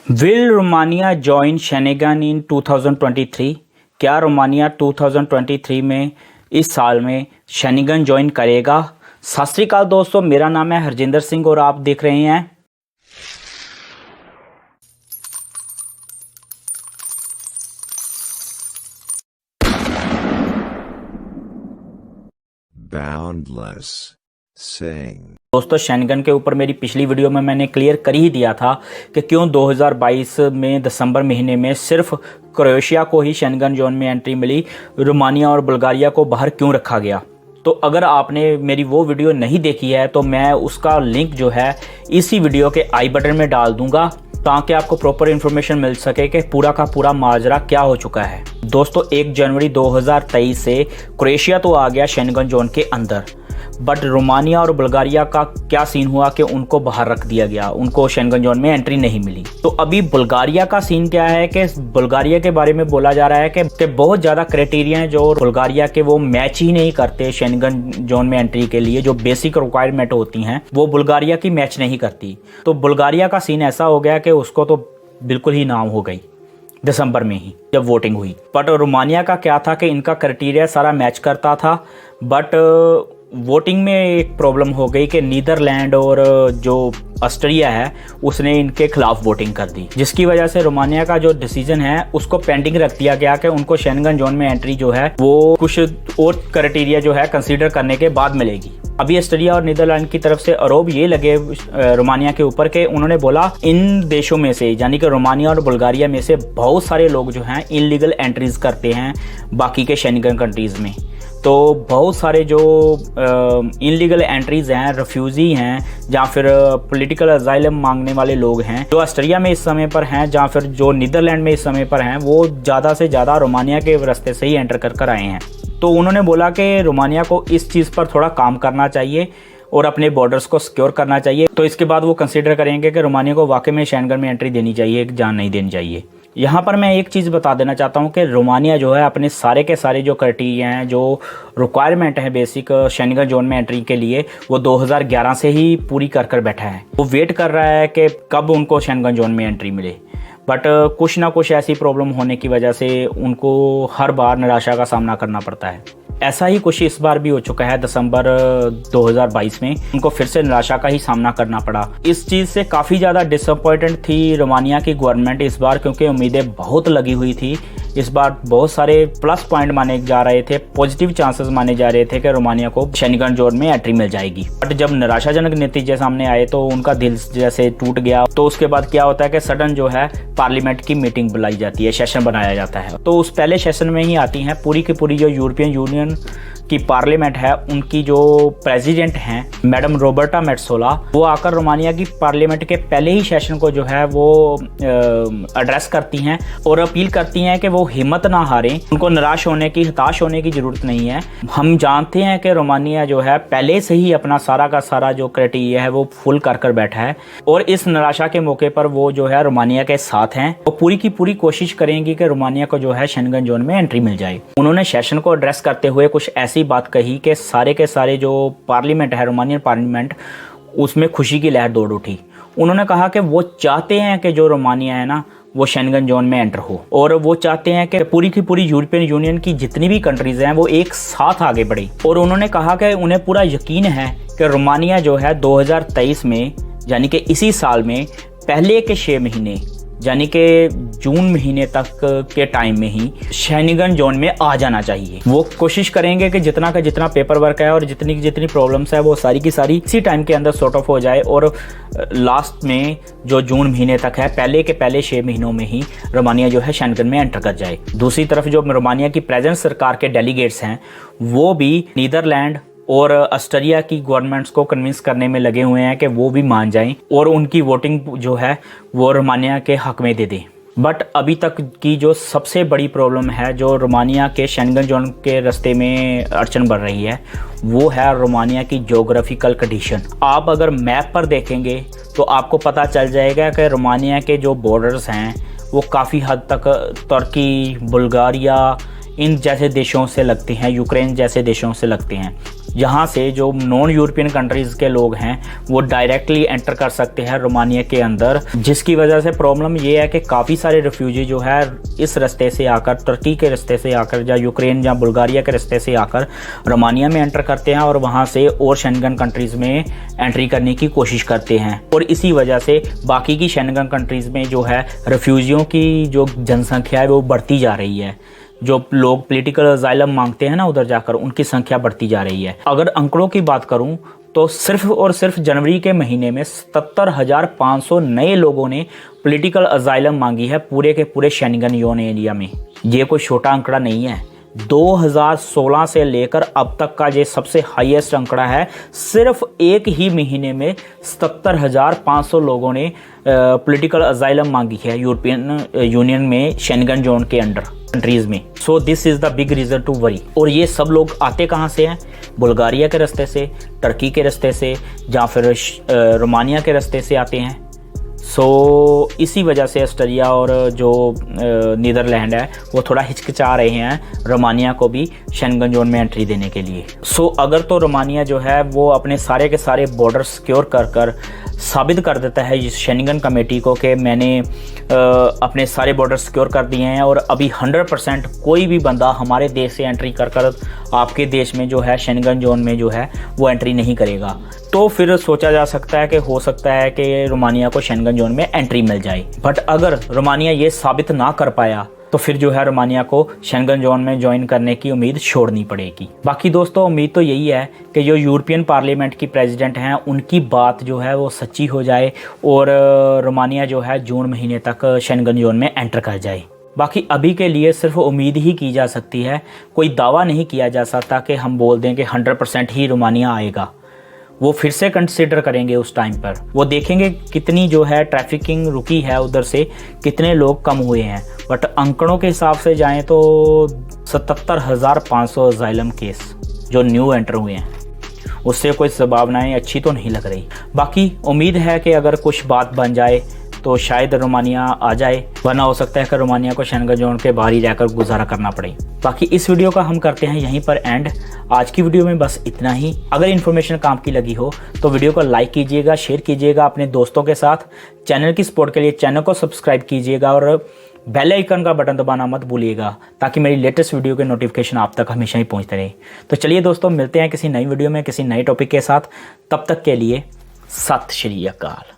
Will Romania join Schengen इन 2023? क्या Romania 2023 में इस साल में शेनेगन ज्वाइन करेगा? सत श्री अकाल दोस्तों, मेरा नाम है हरजिंदर सिंह और आप देख रहे हैं Boundless Sing। दोस्तों, शेनेगन के ऊपर मेरी पिछली वीडियो में मैंने क्लियर कर ही दिया था कि क्यों 2022 में दिसंबर महीने में सिर्फ क्रोएशिया को ही शेनेगन जोन में एंट्री मिली, रोमानिया और बुल्गारिया को बाहर क्यों रखा गया। तो अगर आपने मेरी वो वीडियो नहीं देखी है तो मैं उसका लिंक जो है इसी वीडियो के आई बटन में डाल दूंगा ताकि आपको प्रॉपर इन्फॉर्मेशन मिल सके कि पूरा का पूरा माजरा क्या हो चुका है। दोस्तों, 1 जनवरी 2023 से क्रोएशिया तो आ गया शेनेगन जोन के अंदर, बट रोमानिया और बुल्गारिया का क्या सीन हुआ कि उनको बाहर रख दिया गया, उनको शेनेगन जोन में एंट्री नहीं मिली। तो अभी बुल्गारिया का सीन क्या है कि बुल्गारिया के बारे में बोला जा रहा है कि बहुत ज़्यादा क्राइटेरिया हैं जो बुल्गारिया के वो मैच ही नहीं करते शेनेगन जोन में एंट्री के लिए। जो बेसिक रिक्वायरमेंट होती हैं वो बुल्गारिया की मैच नहीं करती। तो बुल्गारिया का सीन ऐसा हो गया कि उसको तो बिल्कुल ही नाम हो गई दिसंबर में ही जब वोटिंग हुई। बट रोमानिया का क्या था कि इनका क्राइटेरिया सारा मैच करता था, बट वोटिंग में एक प्रॉब्लम हो गई कि नीदरलैंड और जो ऑस्ट्रिया है उसने इनके खिलाफ वोटिंग कर दी, जिसकी वजह से रोमानिया का जो डिसीजन है उसको पेंडिंग रख दिया गया कि उनको शेनेगन जोन में एंट्री जो है वो कुछ और क्राइटेरिया जो है कंसीडर करने के बाद मिलेगी। अभी ऑस्ट्रिया और नीदरलैंड की तरफ से आरोप ये लगे रोमानिया के ऊपर कि उन्होंने बोला इन देशों में से यानी कि रोमानिया और बुल्गारिया में से बहुत सारे लोग जो हैं इनलीगल एंट्रीज करते हैं बाकी के शेनेगन कंट्रीज़ में। तो बहुत सारे जो इनलीगल एंट्रीज हैं, रेफ्यूजी हैं या फिर पॉलिटिकल अजाइलम मांगने वाले लोग हैं जो ऑस्ट्रिया में इस समय पर हैं या फिर जो नीदरलैंड में इस समय पर हैं, वो ज़्यादा से ज़्यादा रोमानिया के रास्ते से ही एंटर कर आए हैं। तो उन्होंने बोला कि रोमानिया को इस चीज़ पर थोड़ा काम करना चाहिए और अपने बॉर्डर्स को सिक्योर करना चाहिए। तो इसके बाद वो कंसीडर करेंगे कि रोमानिया को वाकई में शेनेगन में एंट्री देनी चाहिए या नहीं देनी चाहिए। यहाँ पर मैं एक चीज़ बता देना चाहता हूँ कि रोमानिया जो है अपने सारे के सारे जो क्राइटेरिया हैं, जो रिक्वायरमेंट है बेसिक शेनेगन जोन में एंट्री के लिए, वो 2011 से ही पूरी कर बैठा है। वो वेट कर रहा है कि कब उनको शेनेगन जोन में एंट्री मिले, बट कुछ ना कुछ ऐसी प्रॉब्लम होने की वजह से उनको हर बार निराशा का सामना करना पड़ता है। ऐसा ही कुछ इस बार भी हो चुका है। दिसंबर 2022 में उनको फिर से निराशा का ही सामना करना पड़ा। इस चीज़ से काफ़ी ज़्यादा डिसअपॉइंटेड थी रोमानिया की गवर्नमेंट इस बार, क्योंकि उम्मीदें बहुत लगी हुई थी। इस बार बहुत सारे प्लस पॉइंट माने जा रहे थे, पॉजिटिव चांसेस माने जा रहे थे कि रोमानिया को शेनेगन जोन में एंट्री मिल जाएगी। बट जब निराशाजनक नतीजे सामने आए तो उनका दिल जैसे टूट गया। तो उसके बाद क्या होता है कि सडन जो है पार्लियामेंट की मीटिंग बुलाई जाती है, सेशन बनाया जाता है। तो उस पहले सेशन में ही आती हैं पूरी की पूरी जो यूरोपियन यूनियन की पार्लियामेंट है, उनकी जो प्रेसिडेंट हैं मैडम रॉबर्टा मेट्सोला, वो आकर रोमानिया की पार्लियामेंट के पहले ही सेशन को जो है वो एड्रेस करती हैं और अपील करती हैं कि वो हिम्मत ना हारें, उनको निराश होने की, हताश होने की ज़रूरत नहीं है। हम जानते हैं कि रोमानिया जो है पहले से ही अपना सारा का सारा जो क्राइटेरिया है वो फुल कर बैठा है और इस निराशा के मौके पर वो जो है रोमानिया के साथ हैं। वो पूरी की पूरी कोशिश करेंगी कि रोमानिया को जो है शेनेगन जोन में एंट्री मिल जाए। उन्होंने सेशन को एड्रेस करते हुए कुछ ऐसी बात कही कि सारे के सारे जो पार्लियामेंट है, रोमानियन पार्लियामेंट, उसमें खुशी की लहर दौड़ उठी। उन्होंने कहा कि वो चाहते हैं कि जो रोमानिया है ना वो शेनेगन जोन में एंटर हो और वो चाहते हैं कि पूरी की पूरी यूरोपियन यूनियन की जितनी भी कंट्रीज हैं वो एक साथ आगे बढ़े। और उन्होंने कहा कि उन्हें पूरा यकीन है कि रोमानिया जो है 2023 में यानी कि इसी साल में पहले के 6 महीने यानी कि जून महीने तक के टाइम में ही शेनेगन जोन में आ जाना चाहिए। वो कोशिश करेंगे कि जितना का जितना पेपर वर्क है और जितनी की जितनी प्रॉब्लम्स है वो सारी की सारी इसी टाइम के अंदर सॉर्ट ऑफ हो जाए और लास्ट में जो जून महीने तक है पहले के पहले 6 महीनों में ही रोमानिया जो है शेनेगन में एंटर कर जाए। दूसरी तरफ जो रोमानिया की प्रेजेंट सरकार के डेलीगेट्स हैं वो भी नीदरलैंड और ऑस्ट्रिया की गवर्नमेंट्स को कन्विंस करने में लगे हुए हैं कि वो भी मान जाएं और उनकी वोटिंग जो है वो रोमानिया के हक में दे दें। बट अभी तक की जो सबसे बड़ी प्रॉब्लम है जो रोमानिया के शेनेगन जोन के रास्ते में अड़चन बढ़ रही है वो है रोमानिया की ज्योग्राफिकल कंडीशन। आप अगर मैप पर देखेंगे तो आपको पता चल जाएगा कि रोमानिया के जो बॉर्डर्स हैं वो काफ़ी हद तक तुर्की, बुल्गारिया इन जैसे देशों से लगते हैं, यूक्रेन जैसे देशों से लगते हैं। जहाँ से जो नॉन यूरोपियन कंट्रीज़ के लोग हैं वो डायरेक्टली एंटर कर सकते हैं रोमानिया के अंदर, जिसकी वजह से प्रॉब्लम ये है कि काफ़ी सारे रिफ्यूजी जो है इस रास्ते से आकर, तुर्की के रास्ते से आकर या यूक्रेन या बुल्गारिया के रास्ते से आकर रोमानिया में एंटर करते हैं और वहाँ से और शेंगन कंट्रीज़ में एंट्री करने की कोशिश करते हैं। और इसी वजह से बाकी की शेंगन कंट्रीज़ में जो है रिफ्यूजियों की जो जनसंख्या है वो बढ़ती जा रही है। जो लोग पॉलिटिकल अजाइलम मांगते हैं ना उधर जाकर, उनकी संख्या बढ़ती जा रही है। अगर आंकड़ों की बात करूं तो सिर्फ और सिर्फ जनवरी के महीने में 77,500 नए लोगों ने पॉलिटिकल अजाइलम मांगी है पूरे के पूरे शेंगन जोन एरिया में। ये कोई छोटा आंकड़ा नहीं है। 2016 से लेकर अब तक का ये सबसे हाईएस्ट आंकड़ा है। सिर्फ एक ही महीने में 77,500 लोगों ने पॉलिटिकल अजाइलम मांगी है यूरोपियन यूनियन में शेंगन जोन के अंडर कंट्रीज में। So this is the big reason to worry. और ये सब लोग आते कहाँ से हैं? बुल्गारिया के रास्ते से, टर्की के रास्ते से, या फिर रोमानिया के रास्ते से आते हैं। सो इसी वजह से ऑस्ट्रिया और जो नीदरलैंड है वो थोड़ा हिचकिचा रहे हैं रोमानिया को भी शेंगन जोन में एंट्री देने के लिए। सो अगर तो रोमानिया जो है वो अपने सारे के सारे बॉर्डर सिक्योर कर साबित कर देता है इस शेंगन कमेटी को कि मैंने अपने सारे बॉर्डर सिक्योर कर दिए हैं और अभी 100% कोई भी बंदा हमारे देश से एंट्री कर आपके देश में जो है शेंगन जोन में जो है वो एंट्री नहीं करेगा, तो फिर सोचा जा सकता है कि हो सकता है कि रोमानिया को शेंगन जोन में एंट्री मिल जाए। बट अगर रोमानिया ये साबित ना कर पाया तो फिर जो है रोमानिया को शेंगन जोन में ज्वाइन करने की उम्मीद छोड़नी पड़ेगी। बाकी दोस्तों उम्मीद तो यही है कि जो यूरोपियन पार्लियामेंट की प्रेसिडेंट हैं उनकी बात जो है वो सच्ची हो जाए और रोमानिया जो है जून महीने तक शेंगन जोन में एंटर कर जाए। बाकी अभी के लिए सिर्फ उम्मीद ही की जा सकती है, कोई दावा नहीं किया जा सकता कि हम बोल दें कि 100% ही रोमानिया आएगा। वो फिर से कंसिडर करेंगे उस टाइम पर, वो देखेंगे कितनी जो है ट्रैफिकिंग रुकी है उधर से, कितने लोग कम हुए हैं। बट आंकड़ों के हिसाब से जाएं तो 77,500 अजाइलम केस जो न्यू एंटर हुए हैं, उससे कोई संभावनाएं अच्छी तो नहीं लग रही। बाकी उम्मीद है कि अगर कुछ बात बन जाए तो शायद रोमानिया आ जाए, वरना हो सकता है कि रोमानिया को शेंगन जोन के बाहर ही रहकर गुजारा करना पड़े। बाकी इस वीडियो का हम करते हैं यहीं पर एंड। आज की वीडियो में बस इतना ही। अगर इन्फॉर्मेशन काम की लगी हो तो वीडियो को लाइक कीजिएगा, शेयर कीजिएगा अपने दोस्तों के साथ। चैनल की सपोर्ट के लिए चैनल को सब्सक्राइब कीजिएगा और बेल आइकन का बटन दबाना मत भूलिएगा, ताकि मेरी लेटेस्ट वीडियो के नोटिफिकेशन आप तक हमेशा ही पहुंचते रहे। तो चलिए दोस्तों, मिलते हैं किसी नई वीडियो में किसी नए टॉपिक के साथ। तब तक के लिए सत श्री अकाल।